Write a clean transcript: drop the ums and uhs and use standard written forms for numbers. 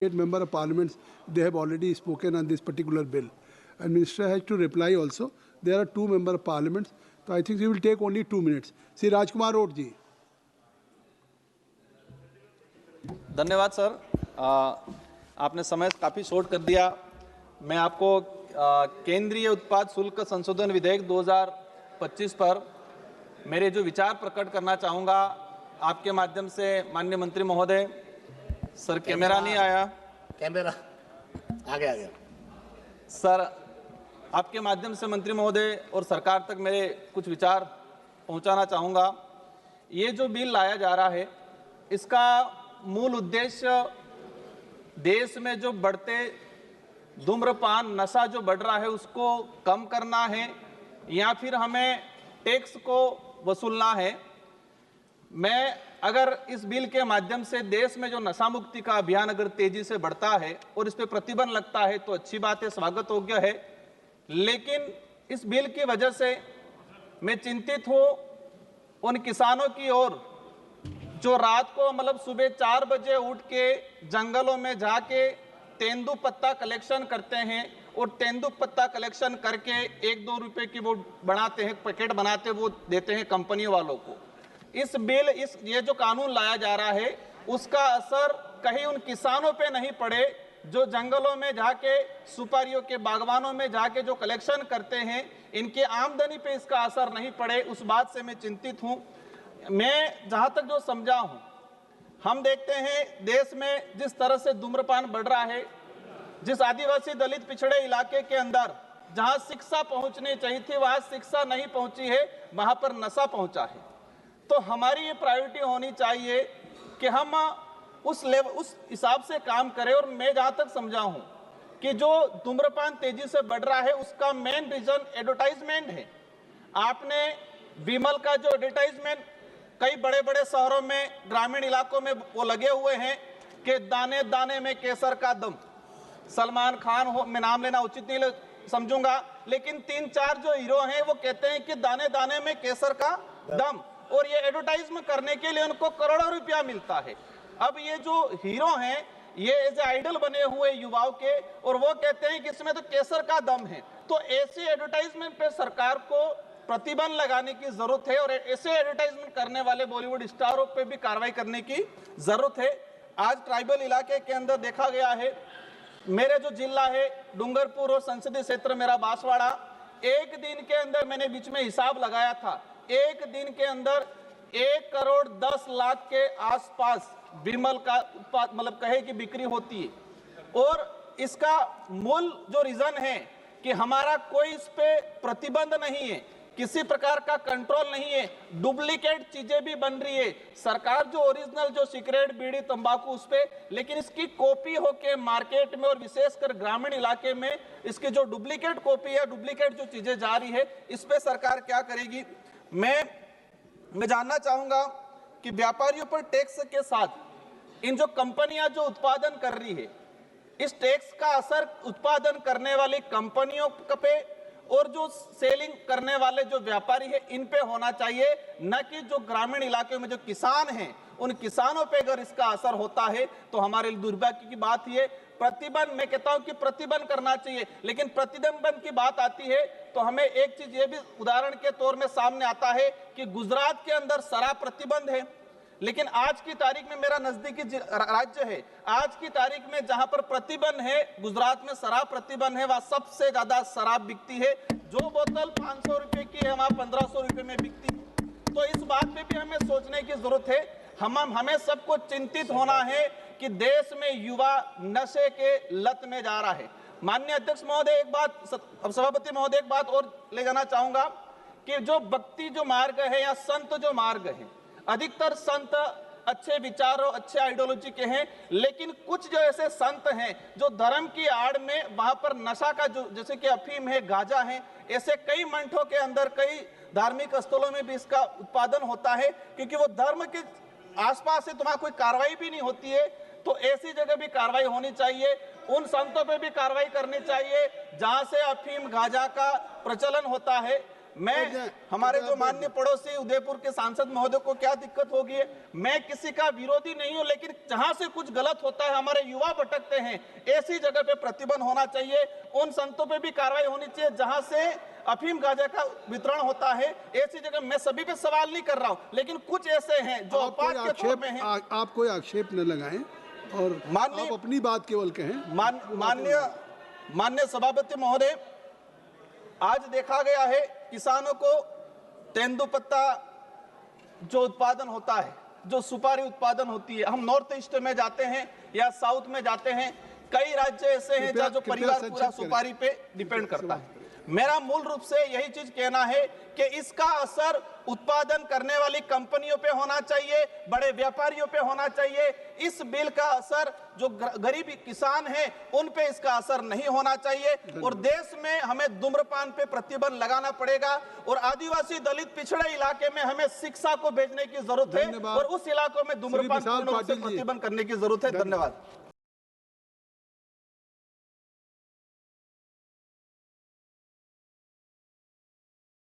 8 member of parliaments, they have already spoken on this particular bill, and minister has to reply also. There are 2 member of parliaments, so I think it will take only 2 minutes. Sri Rajkumar Rod ji. धन्यवाद sir, आपने समय काफ़ी short कर दिया। मैं आपको केंद्रीय उत्पाद शुल्क संशोधन विधेयक 2025 पर मेरे जो विचार प्रकट करना चाहूँगा आपके माध्यम से। माननीय मंत्री महोदय, सर कैमरा नहीं आया, कैमरा आ गया सर, आपके माध्यम से मंत्री महोदय और सरकार तक मेरे कुछ विचार पहुंचाना चाहूँगा। ये जो बिल लाया जा रहा है, इसका मूल उद्देश्य देश में जो बढ़ते धूम्रपान नशा जो बढ़ रहा है उसको कम करना है या फिर हमें टैक्स को वसूलना है। मैं अगर इस बिल के माध्यम से देश में जो नशा मुक्ति का अभियान अगर तेजी से बढ़ता है और इस पर प्रतिबंध लगता है तो अच्छी बात है, स्वागत योग्य है। लेकिन इस बिल की वजह से मैं चिंतित हूँ उन किसानों की ओर जो रात को मतलब सुबह 4 बजे उठ के जंगलों में जाके तेंदू पत्ता कलेक्शन करते हैं और तेंदू पत्ता कलेक्शन करके 1-2 रुपए की वो बनाते हैं, पैकेट बनाते, वो देते हैं कंपनी वालों को। ये जो कानून लाया जा रहा है उसका असर कहीं उन किसानों पे नहीं पड़े जो जंगलों में जाके सुपारियों के बागवानों में जाके जो कलेक्शन करते हैं, इनके आमदनी पे इसका असर नहीं पड़े, उस बात से मैं चिंतित हूं। मैं जहां तक जो समझा हूं, हम देखते हैं देश में जिस तरह से धूम्रपान बढ़ रहा है, जिस आदिवासी दलित पिछड़े इलाके के अंदर जहां शिक्षा पहुंचनी चाहिए थी वहां शिक्षा नहीं पहुंची है, वहां पर नशा पहुंचा है। तो हमारी ये प्रायोरिटी होनी चाहिए कि हम उस हिसाब से काम करें। और मैं जहां तक समझा हूं कि जो धूम्रपान तेजी से बढ़ रहा है उसका मेन रीजन एडवर्टाइजमेंट है। आपने विमल का जो एडवर्टाइजमेंट कई बड़े बड़े शहरों में, ग्रामीण इलाकों में वो लगे हुए हैं कि दाने दाने में केसर का दम। सलमान खान हो, मैं नाम लेना उचित नहीं समझूंगा, लेकिन 3-4 जो हीरो हैं वो कहते हैं कि दाने दाने में केसर का दम, और ये एडवर्टाइजमेंट करने के लिए उनको करोड़ों रुपया मिलता है। अब ये जो हीरो हैं ये एज आइडल बने हुए युवाओं के, और वो कहते हैं कि इसमें तो केसर का दम है। तो ऐसे एडवर्टाइजमेंट पे सरकार को प्रतिबंध लगाने की जरूरत है और ऐसे एडवर्टाइजमेंट करने वाले बॉलीवुड स्टारों पे भी कार्रवाई करने की जरूरत है। आज ट्राइबल इलाके के अंदर देखा गया है, मेरे जो जिला है डूंगरपुर और संसदीय क्षेत्र मेरा बांसवाड़ा, एक दिन के अंदर मैंने बीच में हिसाब लगाया था, एक दिन के अंदर 1 करोड़ 10 लाख के आसपास विमल का उत्पाद मतलब कहे की बिक्री होती है। और इसका मूल जो रीजन है कि हमारा कोई इस पे प्रतिबंध नहीं है, किसी प्रकार का कंट्रोल नहीं है, डुप्लीकेट चीजें भी बन रही है। सरकार जो ओरिजिनल जो सिगरेट बीड़ी तंबाकू उस पे, लेकिन इसकी कॉपी होके मार्केट में और विशेषकर ग्रामीण इलाके में इसकी जो डुप्लीकेट कॉपी है, डुप्लीकेट जो चीजें जा रही है, इस पे सरकार क्या करेगी। मैं जानना चाहूंगा कि व्यापारियों पर टैक्स के साथ इन जो कंपनियां जो उत्पादन कर रही है, इस टैक्स का असर उत्पादन करने वाली कंपनियों पे और जो सेलिंग करने वाले जो व्यापारी है इन पे होना चाहिए, न कि जो ग्रामीण इलाके में जो किसान हैं उन किसानों पे अगर इसका असर होता है तो हमारे लिए दुर्भाग्य की बात ये। प्रतिबंध, मैं कहता हूं कि प्रतिबंध करना चाहिए, लेकिन प्रतिबंध की बात आती है तो हमें एक चीज ये भी उदाहरण के तौर में सामने आता है कि गुजरात के अंदर शराब प्रतिबंध है, लेकिन आज की तारीख में मेरा नजदीकी राज्य है, आज की तारीख में जहां पर प्रतिबंध है, गुजरात में शराब प्रतिबंध है, वहां सबसे ज्यादा शराब बिकती है। जो बोतल 500 रुपए की है वहां 1500 रुपए में बिकती है। तो इस बात पे भी हमें सोचने की जरूरत है। हमें सबको चिंतित होना है कि देश में युवा नशे के लत में जा रहा है। माननीय अध्यक्ष महोदय, एक बात, सभापति महोदय, एक बात और ले जाना चाहूंगा कि जो भक्ति जो मार्ग है या संत जो मार्ग है, अधिकतर संत अच्छे विचारों, अच्छे आइडियोलॉजी के हैं, लेकिन कुछ जो ऐसे संत हैं जो धर्म की आड़ में वहां पर नशा का जो, जैसे कि अफीम है, गांजा है, ऐसे कई मंठों के अंदर, कई धार्मिक स्थलों में भी इसका उत्पादन होता है, क्योंकि वो धर्म के आसपास से तुम्हारा कोई कार्रवाई भी नहीं होती है। तो ऐसी जगह भी कार्रवाई होनी चाहिए, उन संतों पे भी कार्रवाई करनी चाहिए जहां से अफीम गांजा का प्रचलन होता है। हमारे जो माननीय पड़ोसी उदयपुर के सांसद महोदय को क्या दिक्कत होगी है? मैं किसी का विरोधी नहीं हूं, लेकिन जहां से कुछ गलत होता है, हमारे युवा भटकते हैं, ऐसी जगह पे प्रतिबंध होना चाहिए। उन संतों पे भी कार्रवाई होनी चाहिए जहां से अफीम गांजा का वितरण होता है। ऐसी जगह मैं सभी पे सवाल नहीं कर रहा हूं, लेकिन कुछ ऐसे हैं जो अपवाद के तौर पे हैं। आप कोई आक्षेप न लगाएं और आप अपनी बात केवल कहें। माननीय सभापति महोदय, आज देखा गया है किसानों को तेंदुपत्ता जो उत्पादन होता है, जो सुपारी उत्पादन होती है, हम नॉर्थ ईस्ट में जाते हैं या साउथ में जाते हैं, कई राज्य ऐसे हैं जहां जो परिवार पूरा सुपारी पे डिपेंड करता है। मेरा मूल रूप से यही चीज कहना है कि इसका असर उत्पादन करने वाली कंपनियों पे होना चाहिए, बड़े व्यापारियों पे होना चाहिए। इस बिल का असर जो गरीब किसान हैं उन पे इसका असर नहीं होना चाहिए। और देश में हमें धूम्रपान पे प्रतिबंध लगाना पड़ेगा और आदिवासी दलित पिछड़े इलाके में हमें शिक्षा को भेजने की जरूरत है और उस इलाकों में धूम्रपान पूर्ण रूप से प्रतिबंध करने की जरूरत है। धन्यवाद।